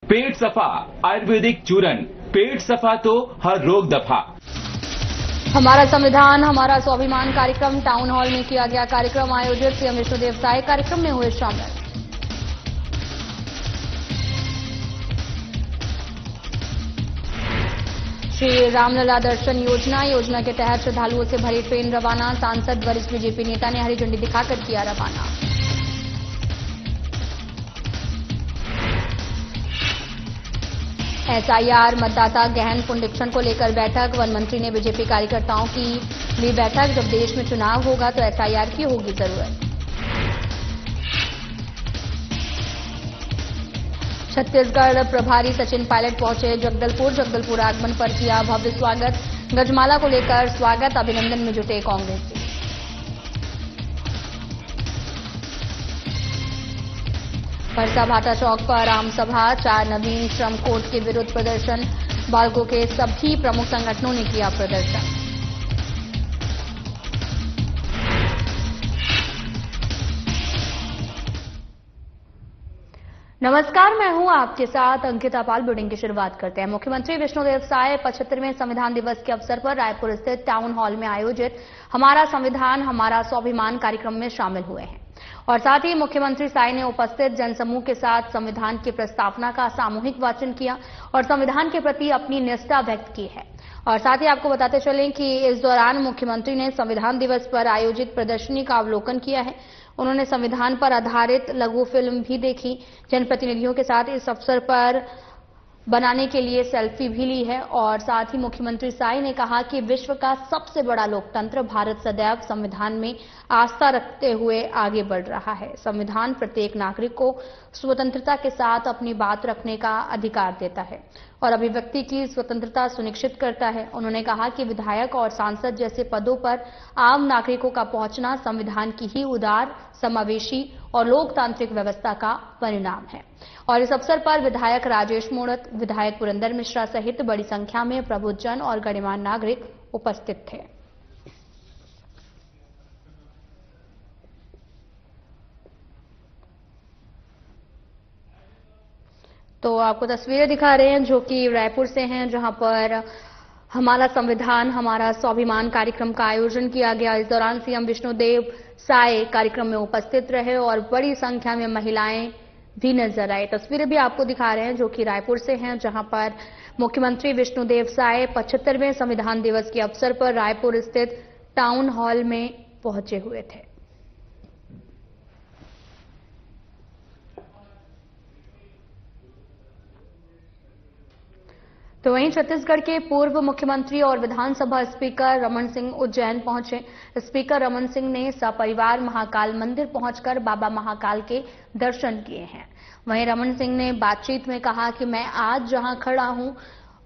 पेट सफा आयुर्वेदिक चूरन, पेट सफा तो हर रोग दफा। हमारा संविधान हमारा स्वाभिमान कार्यक्रम टाउन हॉल में किया गया कार्यक्रम आयोजित। सीएम विष्णुदेव साय कार्यक्रम में हुए शामिल। श्री रामलला दर्शन योजना के तहत श्रद्धालुओं से भरी ट्रेन रवाना। सांसद वरिष्ठ बीजेपी नेता ने हरी झंडी दिखाकर किया रवाना। एसआईआर मतदाता गहन पुनरीक्षण को लेकर बैठक। वन मंत्री ने बीजेपी कार्यकर्ताओं की ली बैठक। जब देश में चुनाव होगा तो एसआईआर की होगी जरूरत। छत्तीसगढ़ प्रभारी सचिन पायलट पहुंचे जगदलपुर आगमन पर किया भव्य स्वागत। गजमाला को लेकर स्वागत अभिनंदन में जुटे कांग्रेसी। परसा भाटा चौक पर आम सभा। 4 नवीन श्रम कोड के विरुद्ध प्रदर्शन। बाल्को के सभी प्रमुख संगठनों ने किया प्रदर्शन। नमस्कार, मैं हूं आपके साथ अंकिता पाल। बुलेटिन की शुरुआत करते हैं। मुख्यमंत्री विष्णुदेव साय 75वें संविधान दिवस के अवसर पर रायपुर स्थित टाउन हॉल में आयोजित हमारा संविधान हमारा स्वाभिमान कार्यक्रम में शामिल हुए हैं और साथ ही मुख्यमंत्री साय ने उपस्थित जनसमूह के साथ संविधान की प्रस्तावना का सामूहिक वाचन किया और संविधान के प्रति अपनी निष्ठा व्यक्त की है। और साथ ही आपको बताते चलें कि इस दौरान मुख्यमंत्री ने संविधान दिवस पर आयोजित प्रदर्शनी का अवलोकन किया है। उन्होंने संविधान पर आधारित लघु फिल्म भी देखी। जनप्रतिनिधियों के साथ इस अवसर पर बनाने के लिए सेल्फी भी ली है। और साथ ही मुख्यमंत्री साय ने कहा कि विश्व का सबसे बड़ा लोकतंत्र भारत सदैव संविधान में आस्था रखते हुए आगे बढ़ रहा है। संविधान प्रत्येक नागरिक को स्वतंत्रता के साथ अपनी बात रखने का अधिकार देता है और अभिव्यक्ति की स्वतंत्रता सुनिश्चित करता है। उन्होंने कहा कि विधायक और सांसद जैसे पदों पर आम नागरिकों का पहुंचना संविधान की ही उदार, समावेशी और लोकतांत्रिक व्यवस्था का परिणाम है। और इस अवसर पर विधायक राजेश मूणत, विधायक पुरंदर मिश्रा सहित बड़ी संख्या में प्रबुद्धजन और गणमान्य नागरिक उपस्थित थे। तो आपको तस्वीरें दिखा रहे हैं जो कि रायपुर से हैं, जहां पर हमारा संविधान हमारा स्वाभिमान कार्यक्रम का आयोजन किया गया। इस दौरान सीएम विष्णुदेव साय कार्यक्रम में उपस्थित रहे और बड़ी संख्या में महिलाएं भी नजर आई। तस्वीरें भी आपको दिखा रहे हैं जो कि रायपुर से हैं, जहां पर मुख्यमंत्री विष्णुदेव साय 75वें संविधान दिवस के अवसर पर रायपुर स्थित टाउन हॉल में पहुंचे हुए थे। तो वहीं छत्तीसगढ़ के पूर्व मुख्यमंत्री और विधानसभा स्पीकर रमन सिंह उज्जैन पहुंचे। स्पीकर रमन सिंह ने सपरिवार महाकाल मंदिर पहुंचकर बाबा महाकाल के दर्शन किए हैं। वहीं रमन सिंह ने बातचीत में कहा कि मैं आज जहां खड़ा हूं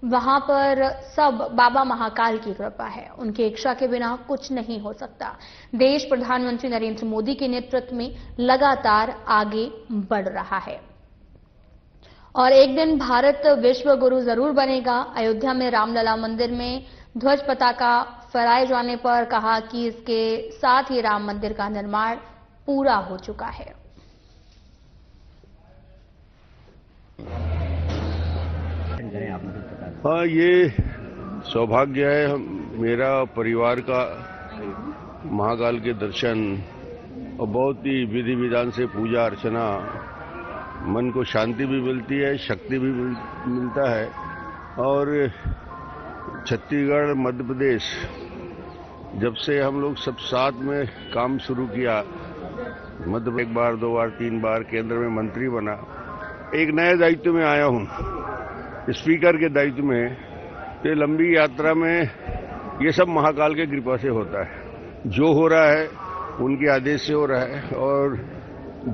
वहां पर सब बाबा महाकाल की कृपा है। उनकी इच्छा के बिना कुछ नहीं हो सकता। देश प्रधानमंत्री नरेंद्र मोदी के नेतृत्व में लगातार आगे बढ़ रहा है और एक दिन भारत विश्व गुरु जरूर बनेगा। अयोध्या में रामलला मंदिर में ध्वज पताका फहराए जाने पर कहा कि इसके साथ ही राम मंदिर का निर्माण पूरा हो चुका है। हाँ, ये सौभाग्य है मेरा परिवार का महाकाल के दर्शन और बहुत ही विधि विधान से पूजा अर्चना। मन को शांति भी मिलती है, शक्ति भी मिलता है। और छत्तीसगढ़ मध्य प्रदेश जब से हम लोग सब साथ में काम शुरू किया, मध्य प्रदेश 1 बार 2 बार 3 बार केंद्र में मंत्री बना, एक नए दायित्व में आया हूं, स्पीकर के दायित्व में। तो लंबी यात्रा में ये सब महाकाल के कृपा से होता है। जो हो रहा है उनके आदेश से हो रहा है और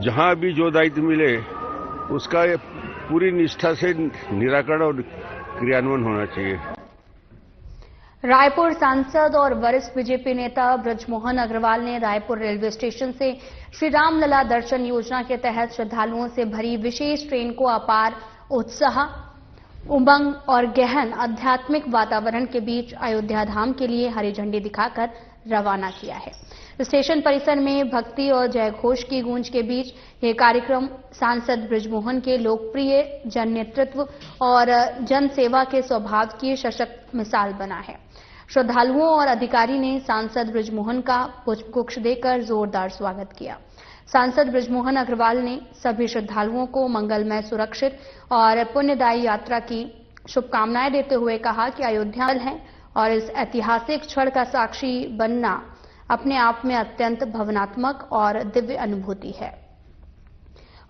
जहां भी जो दायित्व मिले उसका पूरी निष्ठा से निराकरण और क्रियान्वयन होना चाहिए। रायपुर सांसद और वरिष्ठ बीजेपी नेता ब्रजमोहन अग्रवाल ने रायपुर रेलवे स्टेशन से श्री रामलला दर्शन योजना के तहत श्रद्धालुओं से भरी विशेष ट्रेन को अपार उत्साह, उमंग और गहन आध्यात्मिक वातावरण के बीच अयोध्या धाम के लिए हरी झंडी दिखाकर रवाना किया है। स्टेशन परिसर में भक्ति और जयघोष की गूंज के बीच यह कार्यक्रम सांसद बृजमोहन के लोकप्रिय जन नेतृत्व और जन सेवा के स्वभाव की सशक्त मिसाल बना है। श्रद्धालुओं और अधिकारी ने सांसद बृजमोहन का पुष्पगुच्छ देकर जोरदार स्वागत किया। सांसद बृजमोहन अग्रवाल ने सभी श्रद्धालुओं को मंगलमय, सुरक्षित और पुण्यदायी यात्रा की शुभकामनाएं देते हुए कहा कि अयोध्या है और इस ऐतिहासिक क्षण का साक्षी बनना अपने आप में अत्यंत भावनात्मक और दिव्य अनुभूति है।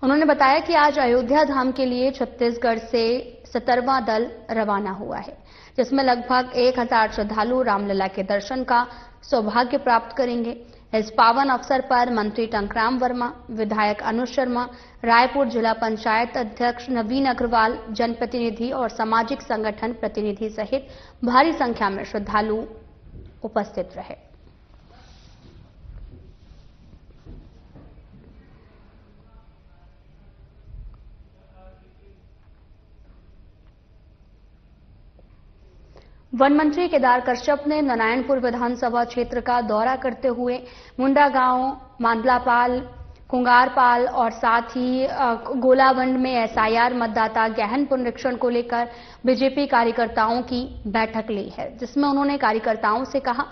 उन्होंने बताया कि आज अयोध्या धाम के लिए छत्तीसगढ़ से 17वां दल रवाना हुआ है, जिसमें लगभग 1000 श्रद्धालु रामलला के दर्शन का सौभाग्य प्राप्त करेंगे। इस पावन अवसर पर मंत्री टंकराम वर्मा, विधायक अनुज शर्मा, रायपुर जिला पंचायत अध्यक्ष नवीन अग्रवाल, जनप्रतिनिधि और सामाजिक संगठन प्रतिनिधि सहित भारी संख्या में श्रद्धालु उपस्थित रहे। वन मंत्री केदार कश्यप ने नारायणपुर विधानसभा क्षेत्र का दौरा करते हुए मुंडा गांव, मांदलापाल, कुंगारपाल और साथ ही गोलावंड में एसआईआर मतदाता गहन पुनरीक्षण को लेकर बीजेपी कार्यकर्ताओं की बैठक ली है, जिसमें उन्होंने कार्यकर्ताओं से कहा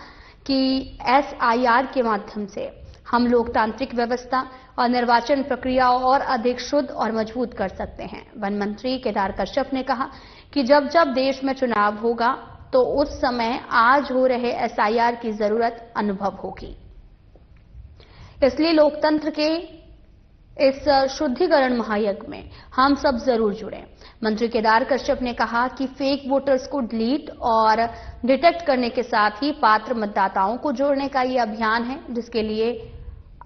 कि एसआईआर के माध्यम से हम लोकतांत्रिक व्यवस्था और निर्वाचन प्रक्रिया और अधिक शुद्ध और मजबूत कर सकते हैं। वन मंत्री केदार कश्यप ने कहा कि जब जब देश में चुनाव होगा तो उस समय आज हो रहे एसआईआर की जरूरत अनुभव होगी। इसलिए लोकतंत्र के इस शुद्धिकरण महायज्ञ में हम सब जरूर जुड़ें। मंत्री केदार कश्यप ने कहा कि फेक वोटर्स को डिलीट और डिटेक्ट करने के साथ ही पात्र मतदाताओं को जोड़ने का ये अभियान है, जिसके लिए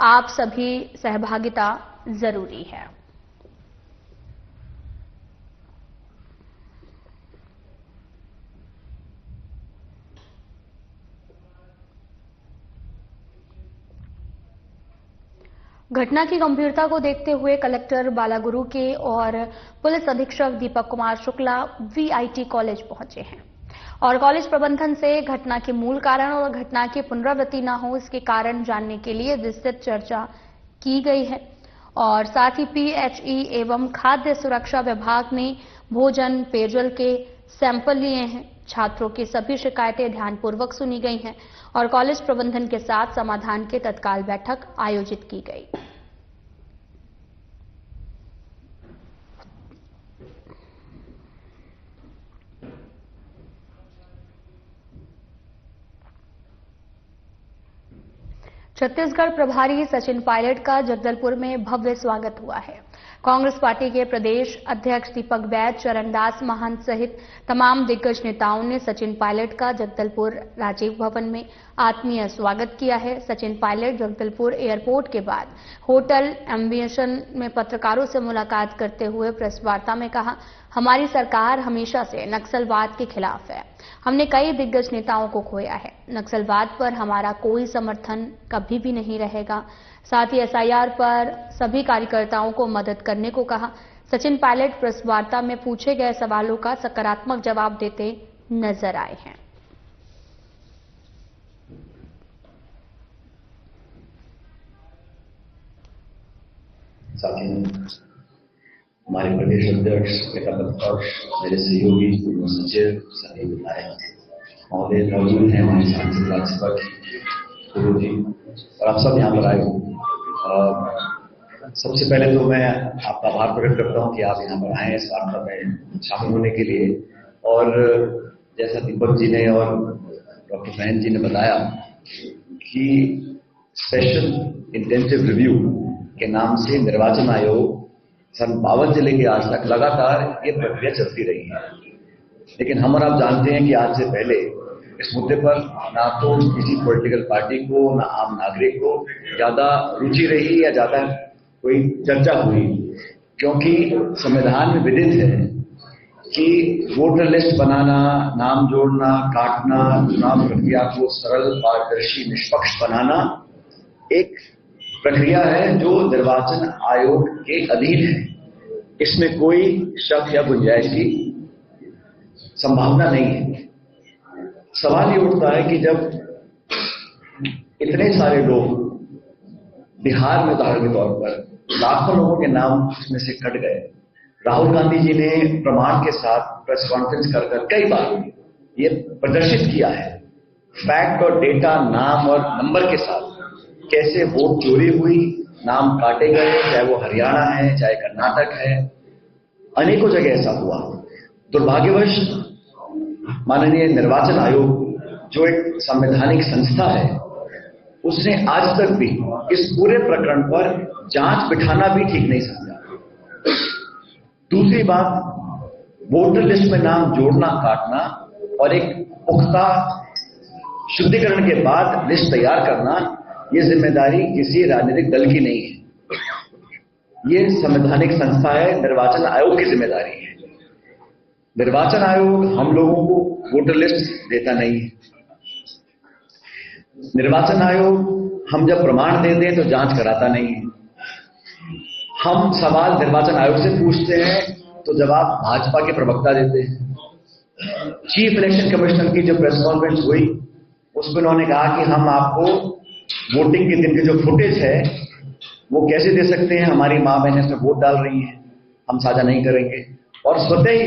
आप सभी सहभागिता जरूरी है। घटना की गंभीरता को देखते हुए कलेक्टर बालागुरु के और पुलिस अधीक्षक दीपक कुमार शुक्ला वीआईटी कॉलेज पहुंचे हैं और कॉलेज प्रबंधन से घटना के मूल कारण और घटना की पुनरावृत्ति न हो इसके कारण जानने के लिए विस्तृत चर्चा की गई है। और साथ ही पीएचई एवं खाद्य सुरक्षा विभाग ने भोजन, पेयजल के सैंपल लिए हैं। छात्रों की सभी शिकायतें ध्यानपूर्वक सुनी गई हैं और कॉलेज प्रबंधन के साथ समाधान की तत्काल बैठक आयोजित की गई। छत्तीसगढ़ प्रभारी सचिन पायलट का जगदलपुर में भव्य स्वागत हुआ है। कांग्रेस पार्टी के प्रदेश अध्यक्ष दीपक वैद्य, चरणदास महंत सहित तमाम दिग्गज नेताओं ने सचिन पायलट का जगदलपुर राजीव भवन में आत्मीय स्वागत किया है। सचिन पायलट जगदलपुर एयरपोर्ट के बाद होटल एम्बिएशन में पत्रकारों से मुलाकात करते हुए प्रेस वार्ता में कहा, हमारी सरकार हमेशा से नक्सलवाद के खिलाफ है। हमने कई दिग्गज नेताओं को खोया है। नक्सलवाद पर हमारा कोई समर्थन कभी भी नहीं रहेगा। साथ ही एसआईआर पर सभी कार्यकर्ताओं को मदद करने को कहा। सचिन पायलट प्रेस वार्ता में पूछे गए सवालों का सकारात्मक जवाब देते नजर आए हैं। हमारे प्रदेश अध्यक्ष, नेता प्रतिपक्ष, मेरे सहयोगी, पूर्व सचिव, सभी विधायक महोदय मौजूद हैं, हमारे सांसद राज्यसभा गुरु जी और आप सब यहाँ पर आए हो। सबसे पहले तो मैं आपका आभार प्रकट करता हूँ कि आप यहाँ पर आए इस वार्ता में शामिल होने के लिए। और जैसा दीपक जी ने और डॉक्टर फैन जी ने बताया कि स्पेशल इंटेंसिव रिव्यू के नाम से निर्वाचन आयोग सन 52 जिले के आज तक लगातार ये प्रक्रिया चलती रही है। लेकिन हम और आप जानते हैं कि आज से पहले इस मुद्दे पर ना तो किसी पॉलिटिकल पार्टी को, ना आम नागरिक को ज्यादा रुचि रही या ज्यादा कोई चर्चा हुई, क्योंकि संविधान में विदित है कि वोटर लिस्ट बनाना, नाम जोड़ना, काटना, चुनाव प्रक्रिया को सरल, पारदर्शी, निष्पक्ष बनाना एक प्रक्रिया है जो निर्वाचन आयोग के अधीन है। इसमें कोई शक या गुंजाइश की संभावना नहीं है। सवाल ये उठता है कि जब इतने सारे लोग बिहार में उदाहरण के तौर पर लाखों लोगों के नाम उसमें से कट गए। राहुल गांधी जी ने प्रमाण के साथ प्रेस कॉन्फ्रेंस कर कई बार ये प्रदर्शित किया है, फैक्ट और डेटा, नाम और नंबर के साथ कैसे वोट चोरी हुई, नाम काटे गए, चाहे वो हरियाणा है, चाहे कर्नाटक है, अनेकों जगह ऐसा हुआ। दुर्भाग्यवश माननीय निर्वाचन आयोग जो एक संवैधानिक संस्था है, उसने आज तक भी इस पूरे प्रकरण पर जांच बिठाना भी ठीक नहीं समझा। दूसरी बात, वोटर लिस्ट में नाम जोड़ना काटना और एक पुख्ता शुद्धिकरण के बाद लिस्ट तैयार करना, ये जिम्मेदारी किसी राजनीतिक दल की नहीं है। ये संवैधानिक संस्था है, निर्वाचन आयोग की जिम्मेदारी है। निर्वाचन आयोग हम लोगों को वोटर लिस्ट देता नहीं है। निर्वाचन आयोग हम जब प्रमाण देते हैं तो जांच कराता नहीं है। हम सवाल निर्वाचन आयोग से पूछते हैं तो जवाब भाजपा के प्रवक्ता देते हैं। चीफ इलेक्शन कमिश्नर की जो प्रेस कॉन्फ्रेंस हुई उसमें उन्होंने कहा कि हम आपको वोटिंग के दिन की जो फुटेज है वो कैसे दे सकते हैं, हमारी मां बहनें इसमें वोट डाल रही हैं, हम साझा नहीं करेंगे। और स्वतः ही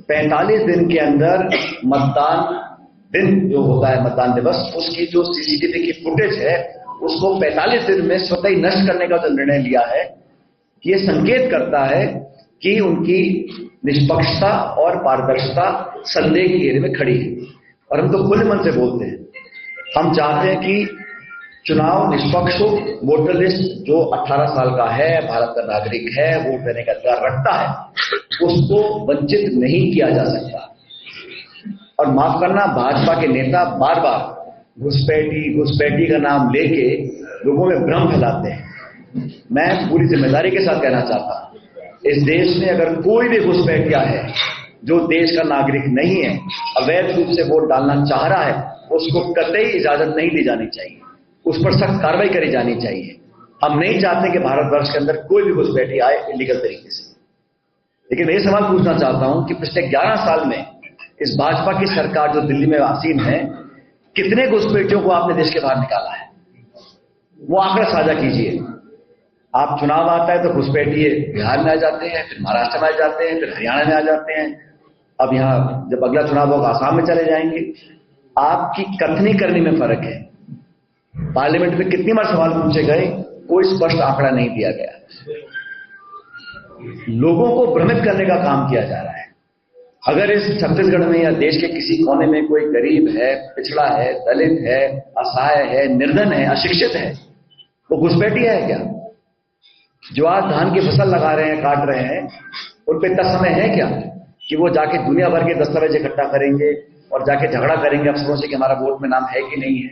45 दिन के अंदर मतदान दिन जो होता है, मतदान दिवस, उसकी जो सीसीटीवी की फुटेज है उसको 45 दिन में स्वतः ही नष्ट करने का जो निर्णय लिया है, ये संकेत करता है कि उनकी निष्पक्षता और पारदर्शिता संदेह की घेरे में खड़ी है। और हम तो खुले मन से बोलते हैं, हम चाहते हैं कि चुनाव निष्पक्ष हो। वोटर लिस्ट जो 18 साल का है, भारत का नागरिक है, वोट देने का अधिकार रखता है, उसको वंचित नहीं किया जा सकता। और माफ करना, भाजपा के नेता बार बार घुसपैठी का नाम लेके लोगों में भ्रम फैलाते हैं। मैं पूरी जिम्मेदारी के साथ कहना चाहता हूं, इस देश में अगर कोई भी घुसपैठिया है जो देश का नागरिक नहीं है, अवैध रूप से वोट डालना चाह रहा है, उसको कतई इजाजत नहीं दी जानी चाहिए, उस पर सख्त कार्रवाई करी जानी चाहिए। हम नहीं चाहते कि भारतवर्ष के अंदर कोई भी घुसपैठी आए इलीगल तरीके से। लेकिन मैं ये सवाल पूछना चाहता हूं कि पिछले 11 साल में इस भाजपा की सरकार जो दिल्ली में आसीन है, कितने घुसपैठियों को आपने देश के बाहर निकाला है? वो आंकड़ा साझा कीजिए। आप चुनाव आता है तो घुसपैठिए बिहार में आ जाते हैं, फिर महाराष्ट्र में आ जाते हैं, फिर हरियाणा में आ जाते हैं, अब यहां जब अगला चुनाव होगा आसाम में चले जाएंगे। आपकी कथनी करने में फर्क है। पार्लियामेंट में कितनी बार सवाल पूछे गए, कोई स्पष्ट आंकड़ा नहीं दिया गया। लोगों को भ्रमित करने का काम किया जा रहा है। अगर इस छत्तीसगढ़ में या देश के किसी कोने में कोई गरीब है, पिछड़ा है, दलित है, असहाय है, निर्धन है, अशिक्षित है, वो घुसपैठिया है क्या? जो आज धान की फसल लगा रहे हैं, काट रहे हैं, उन पे इतना समय है क्या कि वो जाके दुनिया भर के दस्तावेज इकट्ठा करेंगे और जाके झगड़ा करेंगे अफसरों से कि हमारा वोट में नाम है कि नहीं है?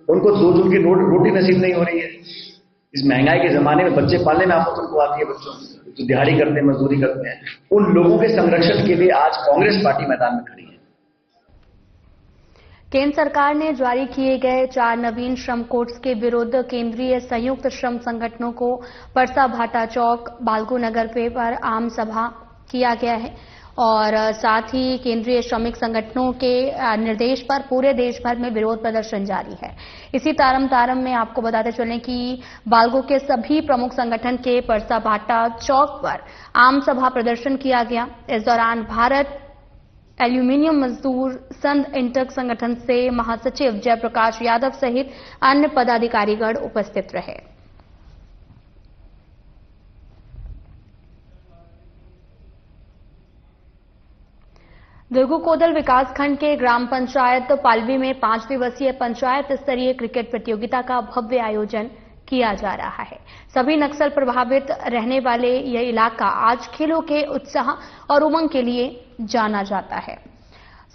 उनको 2 जून की रोटी नसीब नहीं हो रही है। इस महंगाई के जमाने में बच्चे पालने में आफत उनको आती है, बच्चों जो दिहाड़ी करते हैं, मजदूरी करते हैं, उन लोगों के संरक्षण के लिए आज कांग्रेस पार्टी मैदान में खड़ी है। केंद्र सरकार ने जारी किए गए 4 नवीन श्रम कोड्स के विरुद्ध केंद्रीय संयुक्त श्रम संगठनों को परसा भाटा चौक, बालको नगर पर आम सभा किया गया है और साथ ही केंद्रीय श्रमिक संगठनों के निर्देश पर पूरे देश भर में विरोध प्रदर्शन जारी है। इसी तारम में आपको बताते चलें कि बालगो के सभी प्रमुख संगठन के परसा भाटा चौक पर आम सभा प्रदर्शन किया गया। इस दौरान भारत एल्यूमिनियम मजदूर संघ इंटक संगठन से महासचिव जयप्रकाश यादव सहित अन्य पदाधिकारीगण उपस्थित रहे। दुर्गुकोदल विकासखंड के ग्राम पंचायत पालवी में 5 दिवसीय पंचायत स्तरीय क्रिकेट प्रतियोगिता का भव्य आयोजन किया जा रहा है। सभी नक्सल प्रभावित रहने वाले यह इलाका आज खेलों के उत्साह और उमंग के लिए जाना जाता है।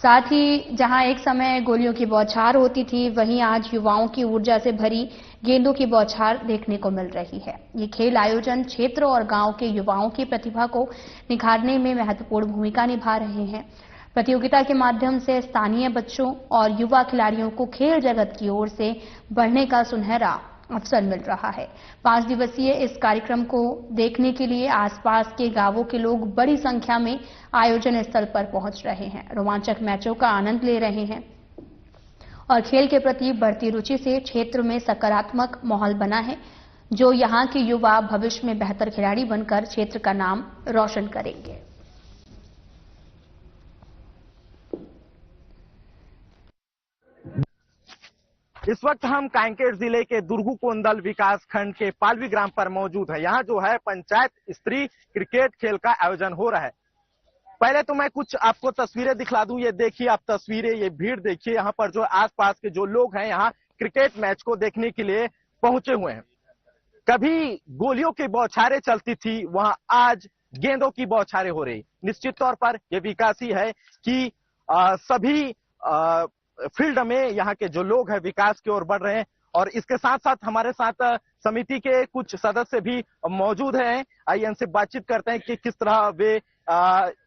साथ ही जहां एक समय गोलियों की बौछार होती थी, वहीं आज युवाओं की ऊर्जा से भरी गेंदों की बौछार देखने को मिल रही है। ये खेल आयोजन क्षेत्र और गांव के युवाओं की प्रतिभा को निखारने में महत्वपूर्ण भूमिका निभा रहे हैं। प्रतियोगिता के माध्यम से स्थानीय बच्चों और युवा खिलाड़ियों को खेल जगत की ओर से बढ़ने का सुनहरा अवसर मिल रहा है। 5 दिवसीय इस कार्यक्रम को देखने के लिए आसपास के गांवों के लोग बड़ी संख्या में आयोजन स्थल पर पहुंच रहे हैं, रोमांचक मैचों का आनंद ले रहे हैं और खेल के प्रति बढ़ती रुचि से क्षेत्र में सकारात्मक माहौल बना है। जो यहां के युवा भविष्य में बेहतर खिलाड़ी बनकर क्षेत्र का नाम रोशन करेंगे। इस वक्त हम कांकेर जिले के दुर्गुकोंदल विकास खंड के पालवी ग्राम पर मौजूद है। यहाँ जो है पंचायत स्तरीय क्रिकेट खेल का आयोजन हो रहा है। पहले तो मैं कुछ आपको तस्वीरें दिखला दूं। ये देखिए आप तस्वीरें, ये भीड़ देखिए। यहाँ पर जो आसपास के जो लोग हैं यहाँ क्रिकेट मैच को देखने के लिए पहुंचे हुए हैं। कभी गोलियों की बौछारें चलती थी, वहां आज गेंदों की बौछारें हो रही। निश्चित तौर पर यह विकास ही है कि सभी फील्ड में यहाँ के जो लोग हैं विकास की ओर बढ़ रहे हैं। और इसके साथ साथ हमारे साथ समिति के कुछ सदस्य भी मौजूद हैं। आइए इनसे बातचीत करते हैं कि किस तरह वे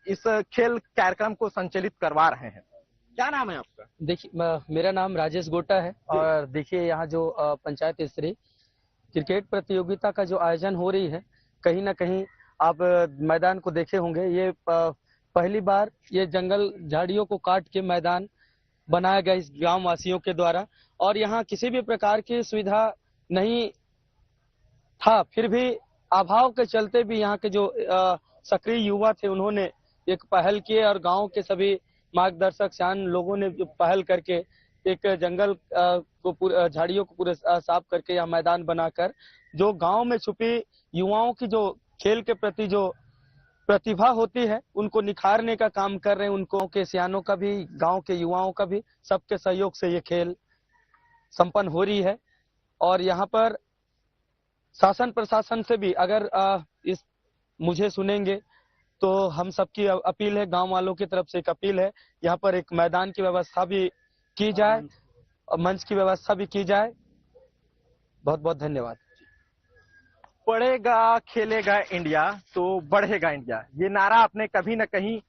इस खेल कार्यक्रम को संचालित करवा रहे हैं। क्या नाम है आपका? देखिए, मेरा नाम राजेश गोटा है। और देखिए यहाँ जो पंचायत स्तरीय क्रिकेट प्रतियोगिता का जो आयोजन हो रही है, कहीं ना कहीं आप मैदान को देखे होंगे। ये पहली बार ये जंगल झाड़ियों को काट के मैदान बनाया गया इस गांव वासियों के द्वारा। और यहाँ किसी भी प्रकार की सुविधा नहीं था, फिर भी अभाव के चलते भी यहाँ के जो सक्रिय युवा थे उन्होंने एक पहल की और गांव के सभी मार्गदर्शक सियान लोगों ने पहल करके एक जंगल को झाड़ियों को पूरे साफ करके यह मैदान बनाकर जो गांव में छुपी युवाओं की जो खेल के प्रति जो प्रतिभा होती है उनको निखारने का काम कर रहे हैं। उनको के सियानों का भी, गांव के युवाओं का भी, सबके सहयोग से ये खेल संपन्न हो रही है। और यहाँ पर शासन प्रशासन से भी अगर इस मुझे सुनेंगे तो हम सबकी अपील है, गांव वालों की तरफ से एक अपील है, यहाँ पर एक मैदान की व्यवस्था भी की जाए और मंच की व्यवस्था भी की जाए। बहुत बहुत धन्यवाद। पढ़ेगा खेलेगा इंडिया तो बढ़ेगा इंडिया, ये नारा आपने कभी न कहीं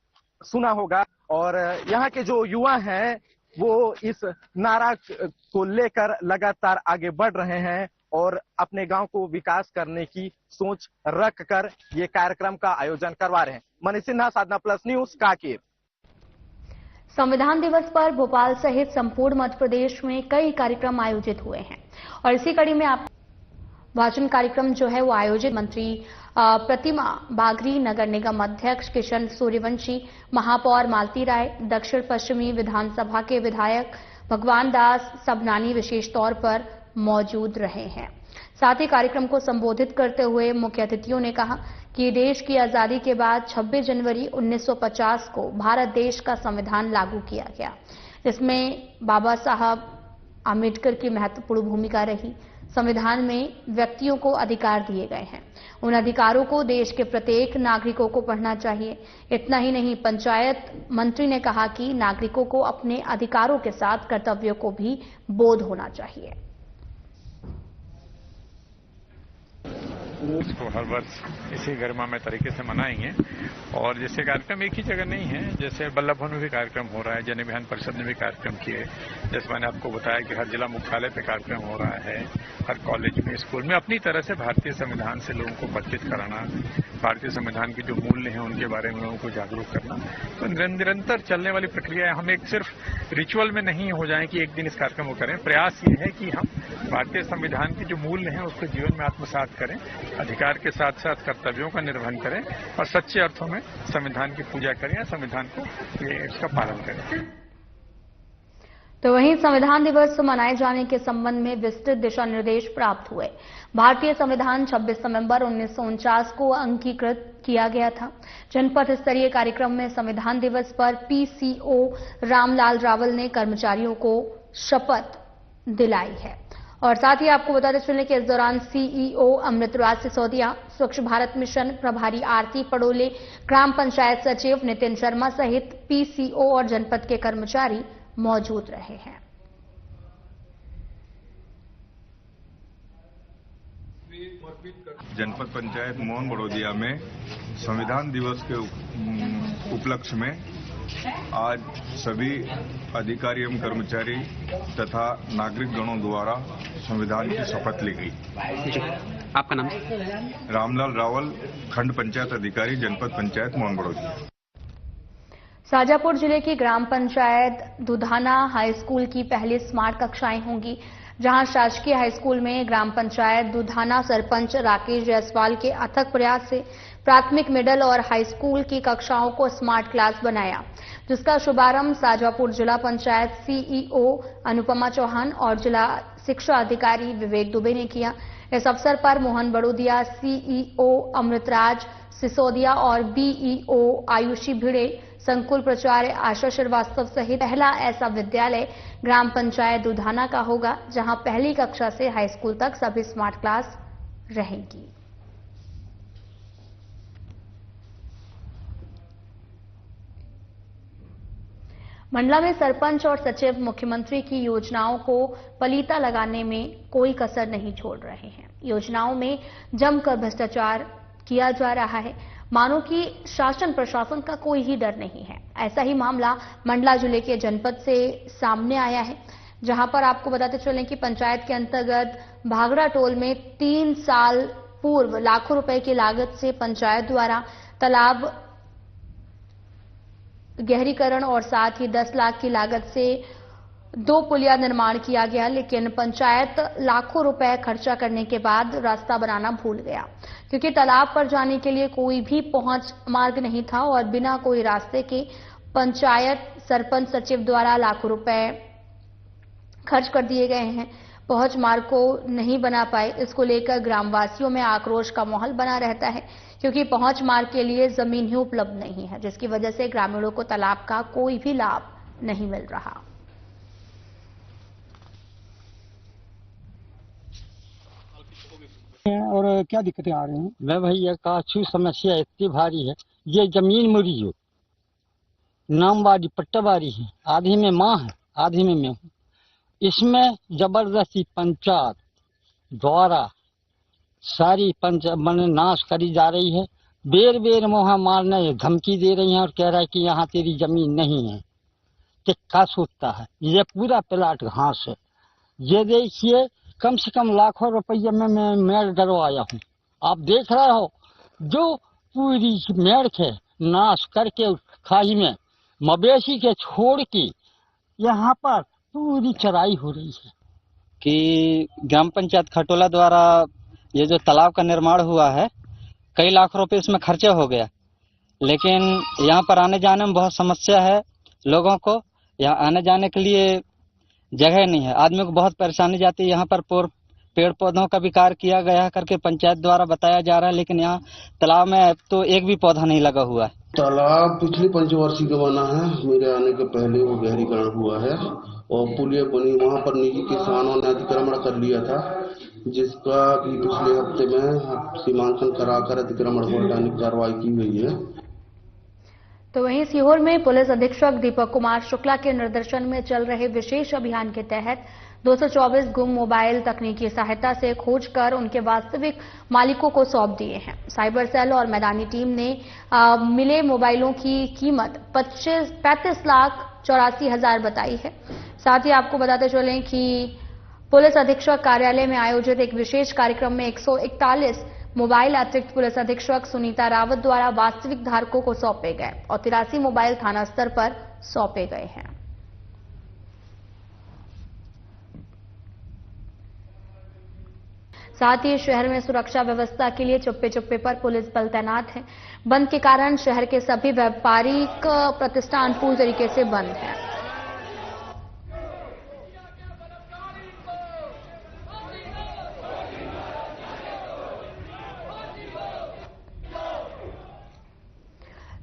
सुना होगा। और यहाँ के जो युवा हैं वो इस नारा को लेकर लगातार आगे बढ़ रहे हैं और अपने गांव को विकास करने की सोच रख कर ये कार्यक्रम का आयोजन करवा रहे हैं। मनीष सिन्हा, साधना प्लस न्यूज, कांकेर। संविधान दिवस पर भोपाल सहित संपूर्ण मध्य प्रदेश में कई कार्यक्रम आयोजित हुए हैं और इसी कड़ी में आप वाचन कार्यक्रम जो है वो आयोजित मंत्री प्रतिमा बागरी, नगर निगम अध्यक्ष किशन सूर्यवंशी, महापौर मालती राय, दक्षिण पश्चिमी विधानसभा के विधायक भगवान दास सबनानी विशेष तौर पर मौजूद रहे हैं। साथ ही कार्यक्रम को संबोधित करते हुए मुख्य अतिथियों ने कहा कि देश की आजादी के बाद 26 जनवरी 1950 को भारत देश का संविधान लागू किया गया, जिसमें बाबा साहब आम्बेडकर की महत्वपूर्ण भूमिका रही। संविधान में व्यक्तियों को अधिकार दिए गए हैं, उन अधिकारों को देश के प्रत्येक नागरिकों को पढ़ना चाहिए। इतना ही नहीं, पंचायत मंत्री ने कहा कि नागरिकों को अपने अधिकारों के साथ कर्तव्यों को भी बोध होना चाहिए। इसको हर वर्ष इसी गरिमामय तरीके से मनाएंगे। और जैसे कार्यक्रम एक ही जगह नहीं है, जैसे बल्लभ भवन में भी कार्यक्रम हो रहा है, जन अभियान परिषद ने भी कार्यक्रम किए, जैसे मैंने आपको बताया कि हर जिला मुख्यालय पे कार्यक्रम हो रहा है, हर कॉलेज में, स्कूल में अपनी तरह से भारतीय संविधान से लोगों को परिचित कराना, भारतीय संविधान के जो मूल्य हैं उनके बारे में लोगों को जागरूक करना। तो निरंतर चलने वाली प्रक्रिया है। हम एक सिर्फ रिचुअल में नहीं हो जाए कि एक दिन इस कार्यक्रम को करें। प्रयास ये है कि हम भारतीय संविधान के जो मूल्य हैं उसको जीवन में आत्मसात करें, अधिकार के साथ साथ कर्तव्यों का निर्वहन करें और सच्चे अर्थों में संविधान की पूजा करें या संविधान को इसका पालन करें। तो वहीं संविधान दिवस मनाए जाने के संबंध में विस्तृत दिशा निर्देश प्राप्त हुए। भारतीय संविधान 26 नवंबर 1949 को अंगीकृत किया गया था। जनपद स्तरीय कार्यक्रम में संविधान दिवस पर पीसीओ रामलाल रावल ने कर्मचारियों को शपथ दिलाई है। और साथ ही आपको बताते चलें कि इस दौरान सीईओ अमृतराज सिसोदिया, स्वच्छ भारत मिशन प्रभारी आरती पड़ोले, ग्राम पंचायत सचिव नितिन शर्मा सहित पीसीओ और जनपद के कर्मचारी मौजूद रहे हैं। जनपद पंचायत मोहन बड़ौदिया में संविधान दिवस के उपलक्ष्य में आज सभी अधिकारी एवं कर्मचारी तथा नागरिक गणों द्वारा संविधान की शपथ ली गई। आपका नाम? रामलाल रावल, खंड पंचायत अधिकारी, जनपद पंचायत मोहन बड़ौदिया। शाजापुर जिले की ग्राम पंचायत दुधाना हाई स्कूल की पहली स्मार्ट कक्षाएं होंगी। जहां शासकीय हाईस्कूल में ग्राम पंचायत दुधाना सरपंच राकेश जायसवाल के अथक प्रयास से प्राथमिक, मिडिल और हाई स्कूल की कक्षाओं को स्मार्ट क्लास बनाया, जिसका शुभारंभ शाजापुर जिला पंचायत सीईओ अनुपमा चौहान और जिला शिक्षा अधिकारी विवेक दुबे ने किया। इस अवसर पर मोहन बड़ोदिया, सीईओ अमृतराज सिसोदिया और बीईओ आयुषी भिड़े, संकुल प्राचार्य आशा श्रीवास्तव सहित पहला ऐसा विद्यालय ग्राम पंचायत दुधाना का होगा जहां पहली कक्षा से हाई स्कूल तक सभी स्मार्ट क्लास रहेंगी। मंडला में सरपंच और सचिव मुख्यमंत्री की योजनाओं को पलीता लगाने में कोई कसर नहीं छोड़ रहे हैं। योजनाओं में जमकर भ्रष्टाचार किया जा रहा है, मानो कि शासन प्रशासन का कोई ही डर नहीं है। ऐसा ही मामला मंडला जिले के जनपद से सामने आया है, जहां पर आपको बताते चलें कि पंचायत के अंतर्गत भागड़ा टोल में 3 साल पूर्व लाखों रुपए की लागत से पंचायत द्वारा तालाब गहरीकरण और साथ ही 10 लाख की लागत से 2 पुलिया निर्माण किया गया, लेकिन पंचायत लाखों रुपए खर्चा करने के बाद रास्ता बनाना भूल गया, क्योंकि तालाब पर जाने के लिए कोई भी पहुंच मार्ग नहीं था और बिना कोई रास्ते के पंचायत सरपंच सचिव द्वारा लाखों रुपए खर्च कर दिए गए हैं। पहुंच मार्ग को नहीं बना पाए, इसको लेकर ग्रामवासियों में आक्रोश का माहौल बना रहता है, क्योंकि पहुंच मार्ग के लिए जमीन ही उपलब्ध नहीं है, जिसकी वजह से ग्रामीणों को तालाब का कोई भी लाभ नहीं मिल रहा। और क्या दिक्कतें आ रही हैं? मैं भैया काछू समस्या इतनी भारी है, ये जमीन मुड़ी जो नामवारी पट्टावारी है, आधी में माँ है आधी में मैं हूँ। इसमें जबरदस्ती पंचायत द्वारा सारी मन नाश करी जा रही है। बेर बेर मोहा मारने धमकी दे रही हैं और कह रहा है कि यहाँ तेरी जमीन नहीं है। क्या सोचता है, ये पूरा प्लाट घास है। ये देखिए कम से कम लाखों रुपये में मैं मेड़ डरवाया हूँ। आप देख रहे हो जो पूरी मेड़ के नाश करके खाई में मवेशी के छोड़ के यहाँ पर पूरी चराई हो रही है। कि ग्राम पंचायत खटोला द्वारा ये जो तालाब का निर्माण हुआ है, कई लाख रुपए इसमें खर्चे हो गया, लेकिन यहाँ पर आने जाने में बहुत समस्या है। लोगों को यहाँ आने जाने के लिए जगह नहीं है, आदमी को बहुत परेशानी जाती है। यहाँ पर पेड़ पौधों का भी कार्य किया गया करके पंचायत द्वारा बताया जा रहा है, लेकिन यहाँ तालाब में तो एक भी पौधा नहीं लगा हुआ है। तालाब पिछले पंचवर्षीय का बना है, मेरे आने के पहले वो गहरीकरण हुआ है और पुलिया बनी। वहाँ पर निजी किसानों ने अतिक्रमण कर लिया था, जिसका भी पिछले हफ्ते में सीमांकन कराकर अतिक्रमण को हटाने की कार्रवाई की गई है। तो वहीं सीहोर में पुलिस अधीक्षक दीपक कुमार शुक्ला के निर्देशन में चल रहे विशेष अभियान के तहत 224 गुम मोबाइल तकनीकी सहायता से खोजकर उनके वास्तविक मालिकों को सौंप दिए हैं। साइबर सेल और मैदानी टीम ने मिले मोबाइलों की कीमत 35,84,000 बताई है। साथ ही आपको बताते चलें कि पुलिस अधीक्षक कार्यालय में आयोजित एक विशेष कार्यक्रम में 141 मोबाइल अतिरिक्त पुलिस अधीक्षक सुनीता रावत द्वारा वास्तविक धारकों को सौंपे गए और 83 मोबाइल थाना स्तर पर सौंपे गए हैं। साथ ही शहर में सुरक्षा व्यवस्था के लिए चुप्पे चुप्पे पर पुलिस बल तैनात है। बंद के कारण शहर के सभी व्यापारिक प्रतिष्ठान पूर्ण तरीके से बंद हैं।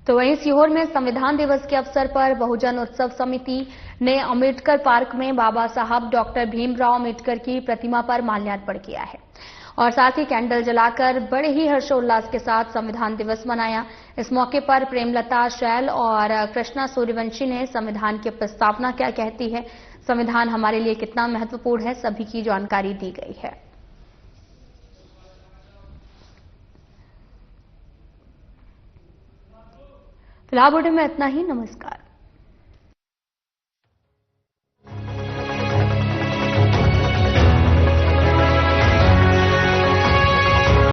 तो वहीं सीहोर में संविधान दिवस के अवसर पर बहुजन उत्सव समिति ने अम्बेडकर पार्क में बाबा साहब डॉक्टर भीमराव अम्बेडकर की प्रतिमा पर माल्यार्पण किया है और साथ ही कैंडल जलाकर बड़े ही हर्षोल्लास के साथ संविधान दिवस मनाया। इस मौके पर प्रेमलता शैल और कृष्णा सूर्यवंशी ने संविधान की प्रस्तावना क्या कहती है, संविधान हमारे लिए कितना महत्वपूर्ण है, सभी की जानकारी दी गई है। फिलहाल बुलेटिन में इतना ही। नमस्कार।